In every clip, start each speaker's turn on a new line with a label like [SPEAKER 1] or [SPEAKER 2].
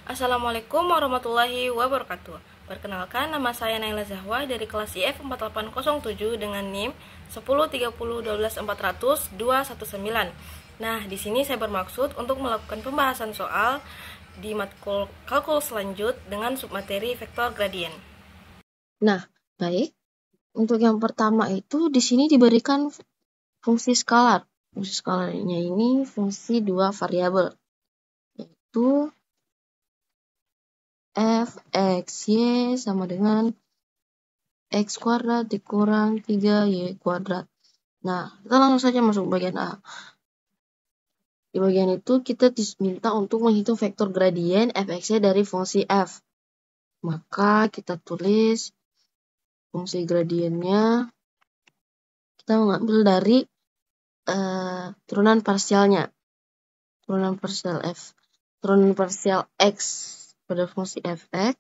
[SPEAKER 1] Assalamualaikum warahmatullahi wabarakatuh. Perkenalkan, nama saya Naila Zahwa dari kelas IF 4807 dengan NIM 103012419219. Nah, di sini saya bermaksud untuk melakukan pembahasan soal di matkul kalkulus lanjut dengan submateri vektor gradien.
[SPEAKER 2] Nah, baik. Untuk yang pertama itu di sini diberikan fungsi skalar. Fungsi skalarnya ini fungsi dua variabel, yaitu f x y sama dengan x kuadrat dikurang 3y kuadrat. Nah, kita langsung saja masuk bagian A. Di bagian itu kita diminta untuk menghitung vektor gradien fx-y dari fungsi f. Maka kita tulis fungsi gradiennya, kita mengambil dari turunan parsialnya. Turunan parsial x pada fungsi fx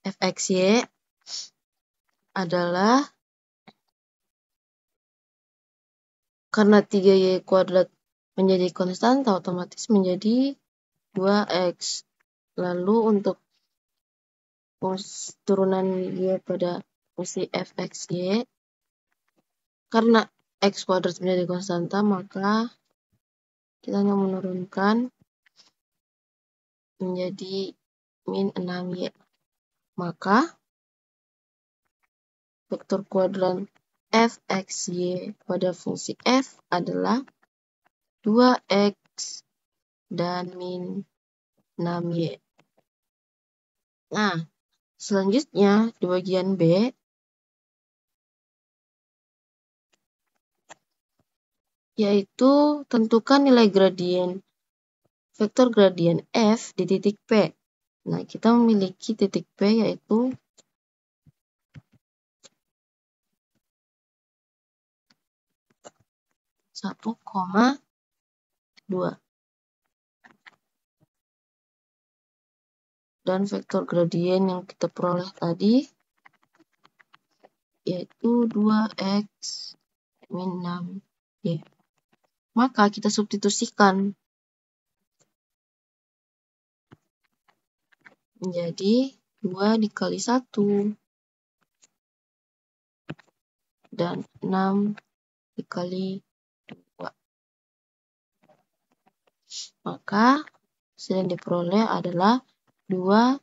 [SPEAKER 2] fxy adalah, karena 3y kuadrat menjadi konstanta, otomatis menjadi 2x. Lalu untuk turunan y pada fungsi fxy, karena x kuadrat menjadi konstanta, maka kita hanya menurunkan menjadi min 6y. Maka vektor kuadran fxy pada fungsi f adalah 2x dan min 6y. Nah, selanjutnya di bagian B, yaitu tentukan nilai gradien vektor gradien f di titik P. Nah, kita memiliki titik P yaitu 1,2. Dan vektor gradien yang kita peroleh tadi yaitu 2x min 6y. Maka kita substitusikan menjadi 2 dikali 1 dan 6 dikali 2. Maka hasil yang diperoleh adalah 2,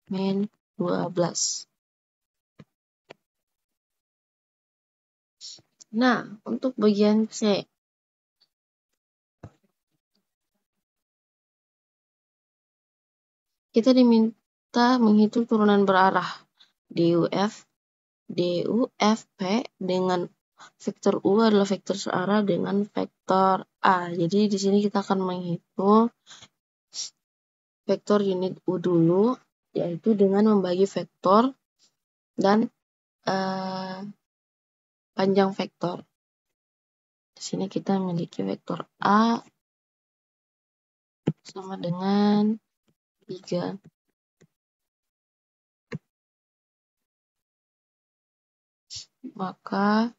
[SPEAKER 2] min 12. Nah, untuk bagian C, kita diminta menghitung turunan berarah DUF P dengan vektor U adalah vektor searah dengan vektor A. Jadi di sini kita akan menghitung vektor unit U dulu, yaitu dengan membagi vektor dan panjang vektor. Di sini kita memiliki vektor A sama dengan 3. Maka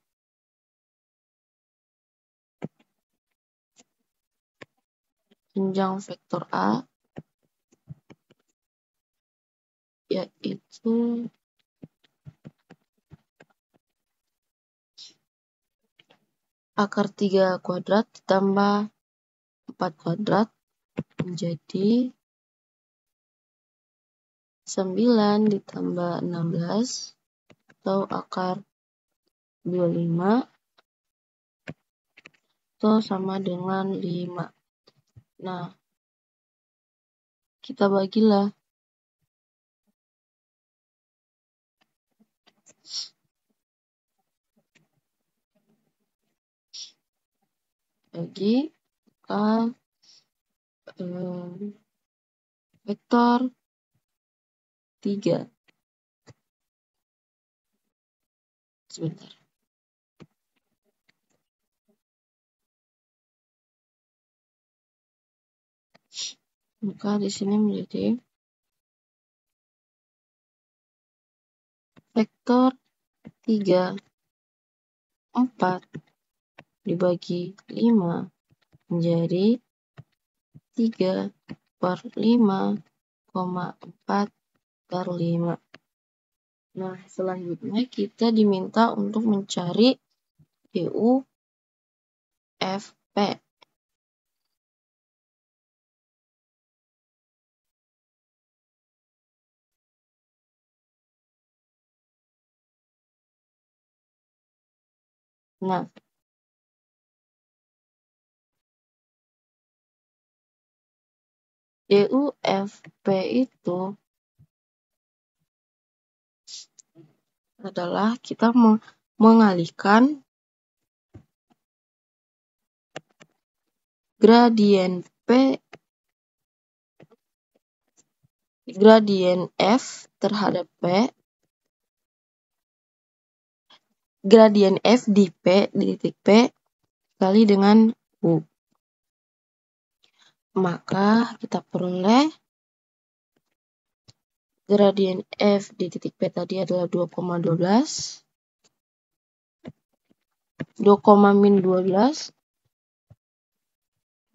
[SPEAKER 2] panjang vektor A yaitu akar 3 kuadrat ditambah 4 kuadrat menjadi 9 ditambah 16 atau akar 25 atau sama dengan 5. Nah, kita bagilah. Bagi vektor 3. Sebentar. Maka di sini menjadi vektor 3, 4, dibagi 5 menjadi 3/5,4/5. Nah, selanjutnya kita diminta untuk mencari DUFP. Nah, DUFP itu adalah kita mengalihkan gradien F terhadap P, gradien F di titik P kali dengan U. Maka kita peroleh gradien F di titik P tadi adalah 2,12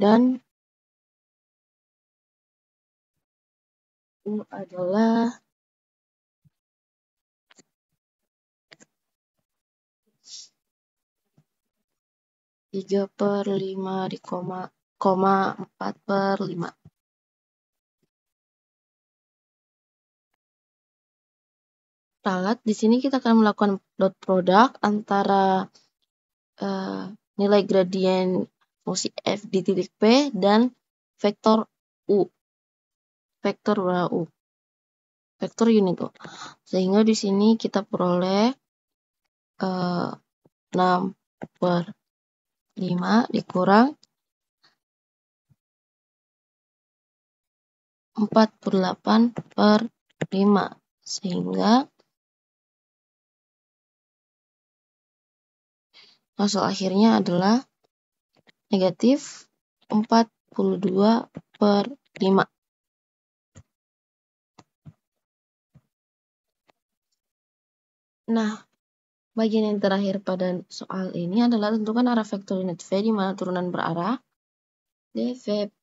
[SPEAKER 2] dan U adalah 3/5,4/5. Ralat, di sini kita akan melakukan dot product antara nilai gradien fungsi F di titik P dan vektor U. Vektor U. Vektor unit U. Sehingga di sini kita peroleh 6/5 dikurang 48/5. Sehingga hasil akhirnya adalah negatif 42/5. Nah, bagian yang terakhir pada soal ini adalah tentukan arah vektor unit V di mana turunan berarah. dV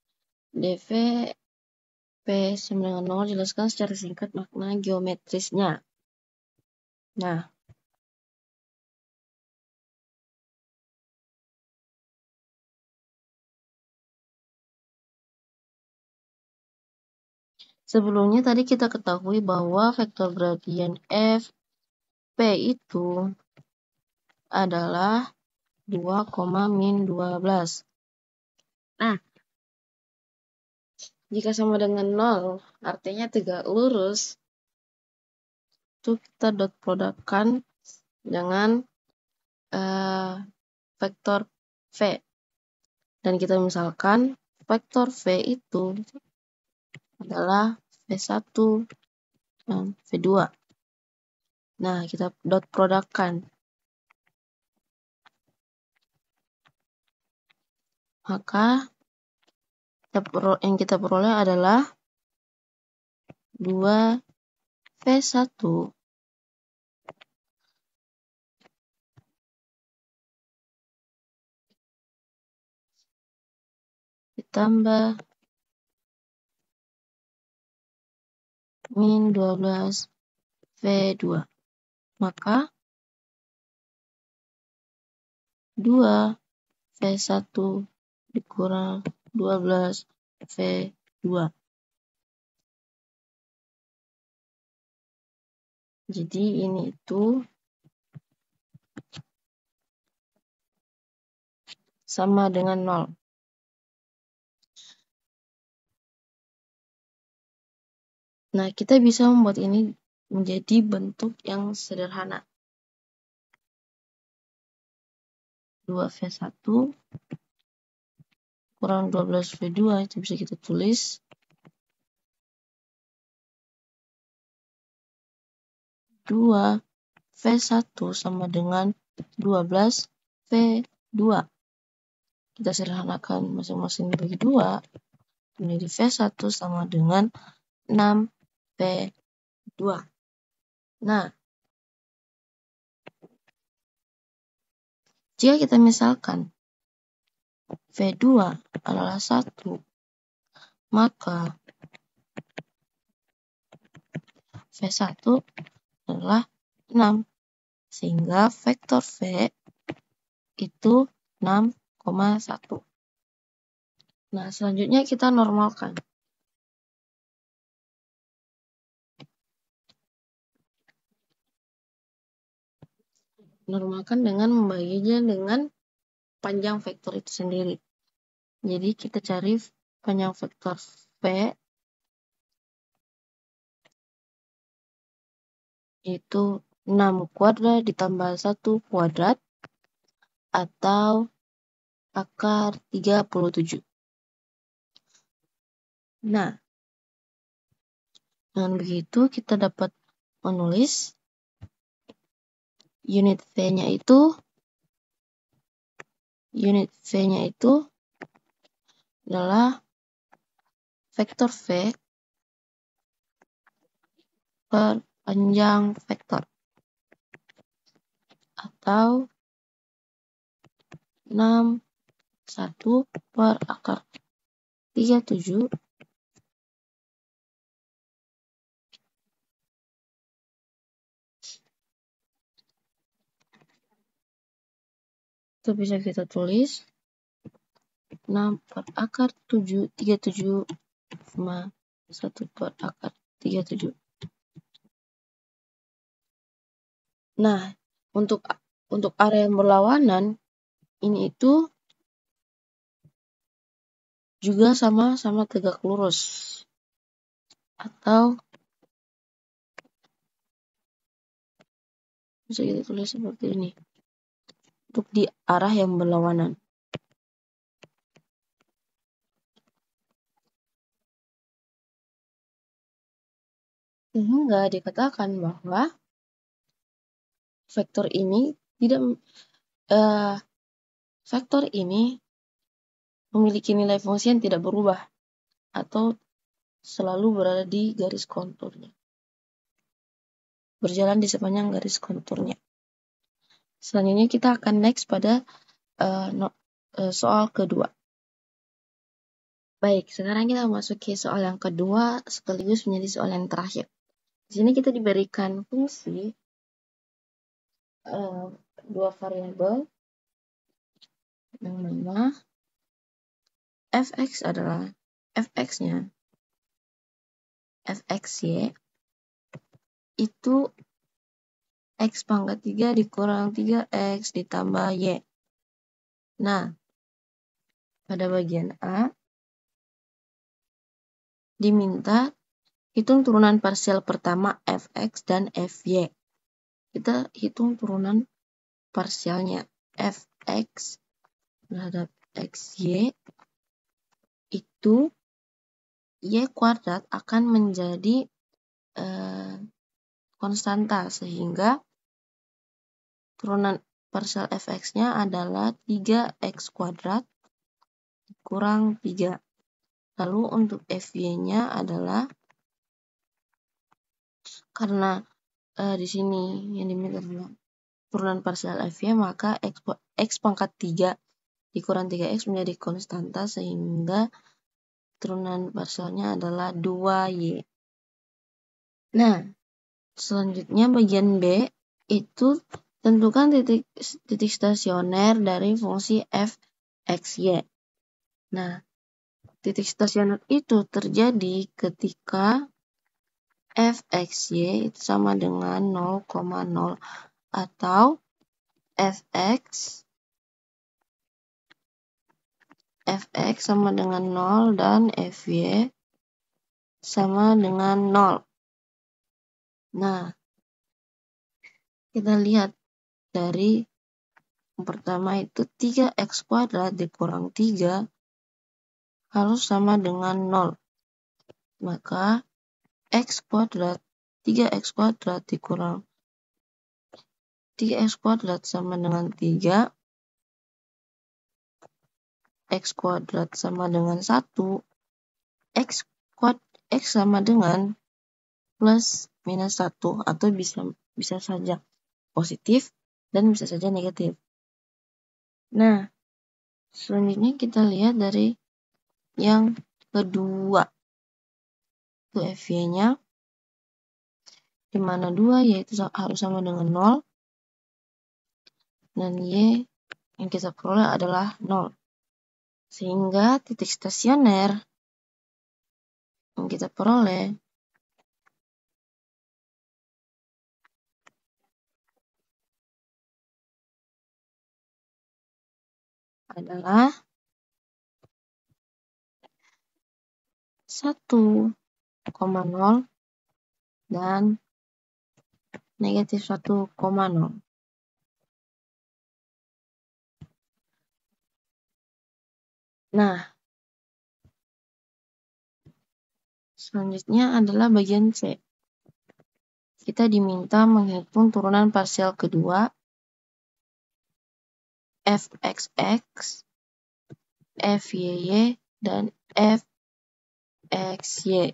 [SPEAKER 2] P sama dengan 0, jelaskan secara singkat makna geometrisnya. Nah, sebelumnya tadi kita ketahui bahwa vektor gradien F P itu adalah 2,-12. Nah, jika sama dengan 0, artinya tegak lurus, itu kita dot produkkan dengan vektor V. Dan kita misalkan vektor V itu adalah V1 dan V2. Nah, kita dot produkkan. Maka yang kita peroleh adalah 2V1 ditambah min 12 V2. Maka 2 V1 dikurang 12 V2. Jadi ini itu sama dengan 0. Nah, kita bisa membuat ini menjadi bentuk yang sederhana. 2V1 kurang 12V2 itu bisa kita tulis 2V1 sama dengan 12V2. Kita sederhanakan masing-masing dibagi 2 menjadi V1 sama dengan 6V2. Nah, jika kita misalkan V2 adalah 1, maka V1 adalah 6, sehingga vektor V itu 6,1. Nah, selanjutnya kita normalkan. Normalkan dengan membaginya dengan panjang vektor itu sendiri. Jadi kita cari panjang vektor V itu 6 kuadrat ditambah 1 kuadrat atau akar 37. Nah, dengan begitu kita dapat menulis unit V-nya itu adalah vektor V per panjang vektor atau 6 1 per akar 37 itu bisa kita tulis 6 per akar 37 sama 1 per akar 37. Nah, untuk area yang berlawanan ini itu juga sama-sama tegak lurus atau bisa kita tulis seperti ini untuk di arah yang berlawanan. Sehingga dikatakan bahwa vektor ini memiliki nilai fungsi yang tidak berubah atau selalu berada di garis konturnya, berjalan di sepanjang garis konturnya. Selanjutnya kita akan next pada soal kedua. Baik, sekarang kita memasuki soal yang kedua sekaligus menjadi soal yang terakhir. Di sini kita diberikan fungsi dua variabel yang mana fx adalah fx-nya fxy itu x pangkat 3 dikurang 3x ditambah y. Nah, pada bagian A diminta hitung turunan parsial pertama fx dan fy. Kita hitung turunan parsialnya. Fx terhadap xy itu y kuadrat akan menjadi konstanta, sehingga turunan parsial fx-nya adalah 3x kuadrat kurang 3. Lalu untuk fy-nya adalah, karena di sini yang diminta adalah turunan parsial fy, maka x pangkat 3 dikurang 3x menjadi konstanta, sehingga turunan parsialnya adalah 2y. Nah, selanjutnya bagian B itu tentukan titik stasioner dari fungsi fxy. Nah, titik stasioner itu terjadi ketika fxy itu sama dengan 0,0 atau fx sama dengan 0 dan fy sama dengan 0. Nah, kita lihat dari yang pertama itu 3x kuadrat dikurang 3 harus sama dengan 0. Maka x kuadrat 3x kuadrat dikurang 3x kuadrat sama dengan 3, x kuadrat sama dengan 1, x sama dengan plus minus 1, atau bisa saja positif dan bisa saja negatif. Nah, Selanjutnya kita lihat dari yang kedua. Itu FY-nya, di mana 2 yaitu harus sama dengan 0, dan Y yang kita peroleh adalah 0. Sehingga titik stasioner yang kita peroleh adalah 1,0 dan negatif 1,0. Nah, selanjutnya adalah bagian C. Kita diminta menghitung turunan parsial kedua fxx, fyy, dan fxy.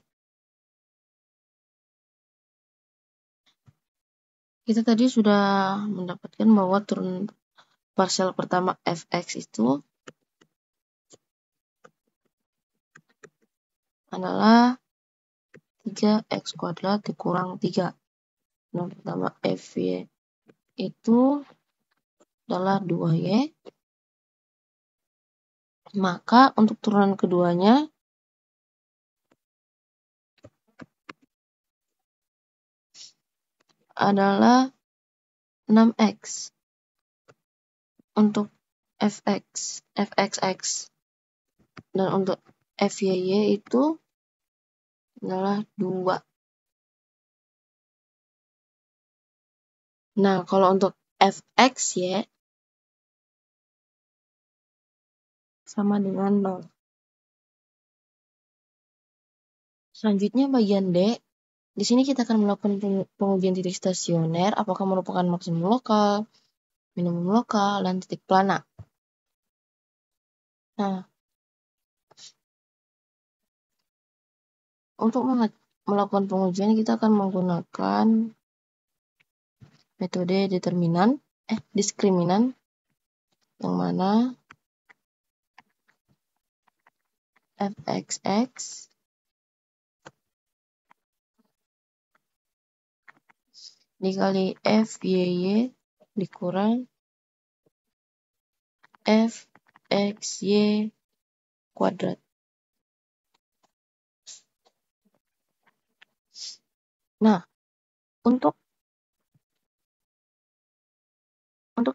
[SPEAKER 2] Kita tadi sudah mendapatkan bahwa turunan parsial pertama fx itu adalah 3x kuadrat dikurang 3. Nah, pertama fy itu adalah 2y. Maka untuk turunan keduanya adalah 6x. Untuk fxx. Dan untuk fyy itu adalah 2. Nah, kalau untuk fxy sama dengan 0. Selanjutnya bagian D. Di sini kita akan melakukan pengujian titik stasioner apakah merupakan maksimum lokal, minimum lokal, dan titik plana. Nah, untuk melakukan pengujian kita akan menggunakan metode diskriminan, yang mana fxx dikali fyy dikurang fxy kuadrat. Nah, untuk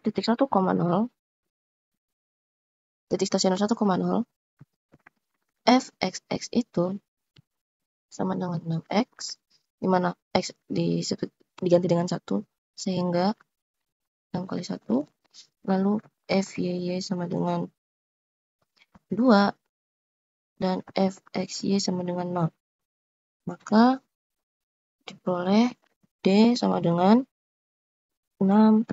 [SPEAKER 2] titik 1,0, titik stasioner 1,0, fxx itu sama dengan 6x, di mana x diganti dengan 1, sehingga 6 kali 1, lalu fyy sama dengan 2, dan fxy sama dengan 0. Maka diperoleh D sama dengan 6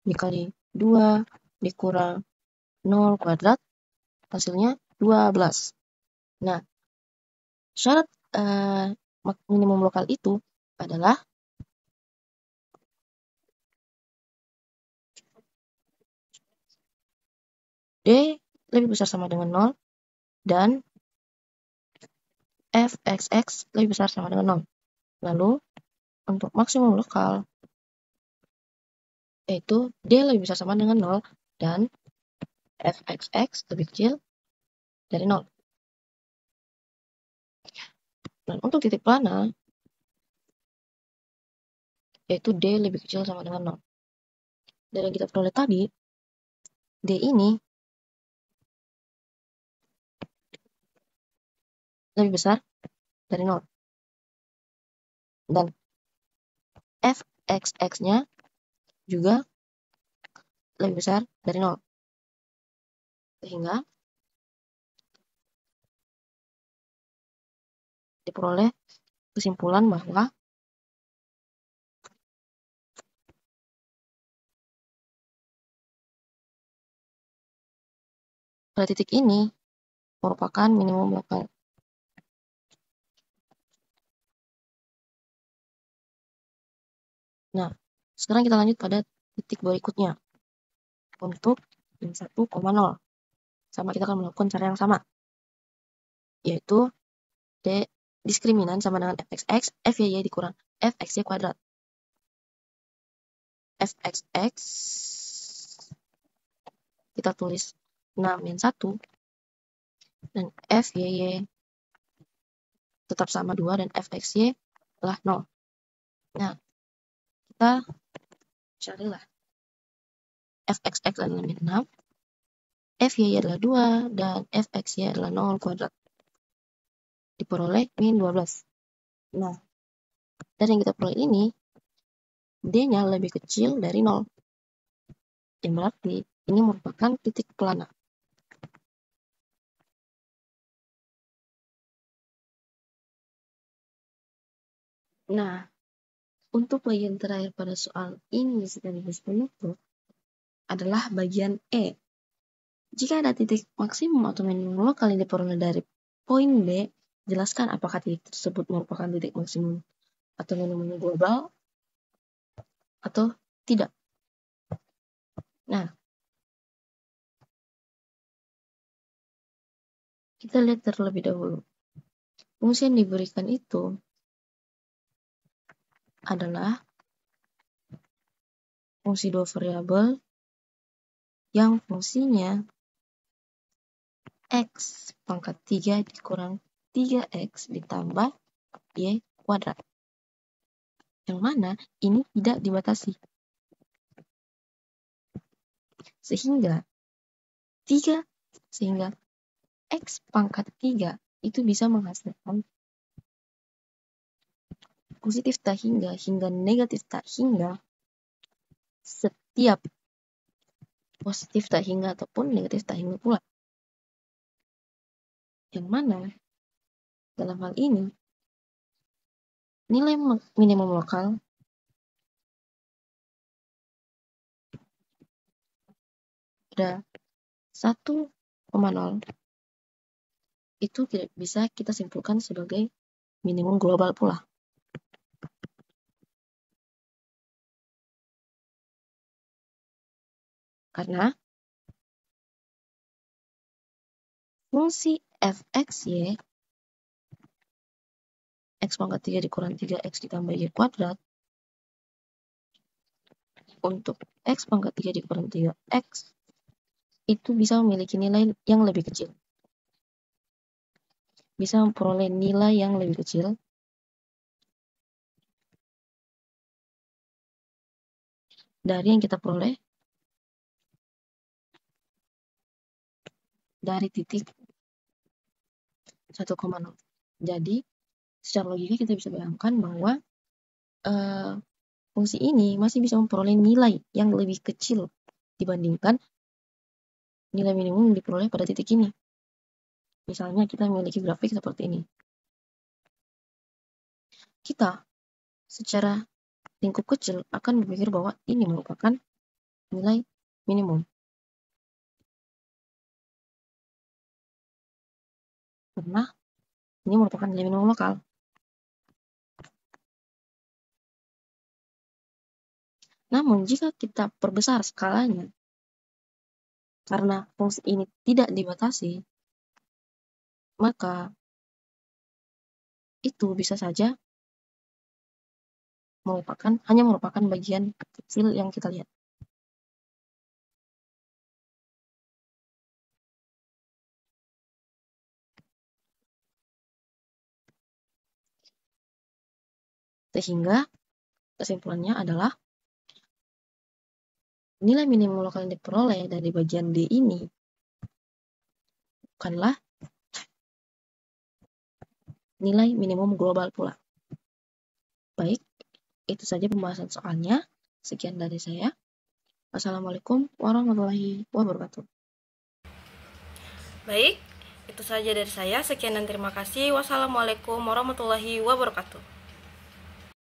[SPEAKER 2] dikali 2 dikurang 0 kuadrat, hasilnya 12. Nah, syarat minimum lokal itu adalah D lebih besar sama dengan 0 dan fxx lebih besar sama dengan 0. Lalu untuk maksimum lokal yaitu D lebih besar sama dengan 0 dan fxx lebih kecil dari 0. Dan untuk titik plana yaitu D lebih kecil sama dengan 0. Dan yang kita peroleh tadi, D ini lebih besar dari 0. Dan fxx-nya juga lebih besar dari 0. Sehingga diperoleh kesimpulan bahwa pada titik ini merupakan minimum lokal. Nah, sekarang kita lanjut pada titik berikutnya untuk yang 1,0. sama kita akan melakukan cara yang sama, yaitu diskriminan sama dengan fxx, fyy dikurang fxy kuadrat. Fxx kita tulis 6 min 1 dan fyy tetap sama 2 dan fxy adalah 0. Nah, kita carilah fxx adalah min 6, fyy adalah 2 dan fxy adalah 0 kuadrat. Diperoleh min 12. Nah, dari yang kita peroleh ini D-nya lebih kecil dari 0. Yang berarti ini merupakan titik pelana. Nah, untuk bagian terakhir pada soal ini sekaligus penutup adalah bagian E. Jika ada titik maksimum atau minimum lokal yang diperoleh dari poin B, jelaskan apakah titik tersebut merupakan titik maksimum atau minimum global atau tidak. Nah, kita lihat terlebih dahulu. Fungsi yang diberikan itu adalah fungsi dua variabel yang fungsinya x pangkat 3 dikurang 3x ditambah y kuadrat. Yang mana ini tidak dibatasi. Sehingga x pangkat 3 itu bisa menghasilkan positif tak hingga negatif tak hingga setiap positif tak hingga ataupun negatif tak hingga pula. Yang mana dalam hal ini nilai minimum lokal ada 1,0 itu tidak bisa kita simpulkan sebagai minimum global pula. Karena fungsi fxy x pangkat 3 dikurang 3x ditambah y kuadrat untuk x pangkat 3 dikurang 3x itu bisa memiliki nilai yang lebih kecil. Bisa memperoleh nilai yang lebih kecil dari yang kita peroleh dari titik 1,0. Jadi, secara logika kita bisa bayangkan bahwa fungsi ini masih bisa memperoleh nilai yang lebih kecil dibandingkan nilai minimum yang diperoleh pada titik ini. Misalnya kita memiliki grafik seperti ini. Kita secara lingkup kecil akan berpikir bahwa ini merupakan nilai minimum. Karena ini merupakan nilai minimum lokal. Namun jika kita perbesar skalanya, karena fungsi ini tidak dibatasi, maka itu bisa saja hanya merupakan bagian kecil yang kita lihat. Sehingga kesimpulannya adalah nilai minimum lokal yang diperoleh dari bagian D ini bukanlah nilai minimum global pula. Baik, itu saja pembahasan soalnya. Sekian dari saya. Wassalamualaikum warahmatullahi wabarakatuh.
[SPEAKER 1] Baik, itu saja dari saya. Sekian dan terima kasih. Wassalamualaikum warahmatullahi wabarakatuh.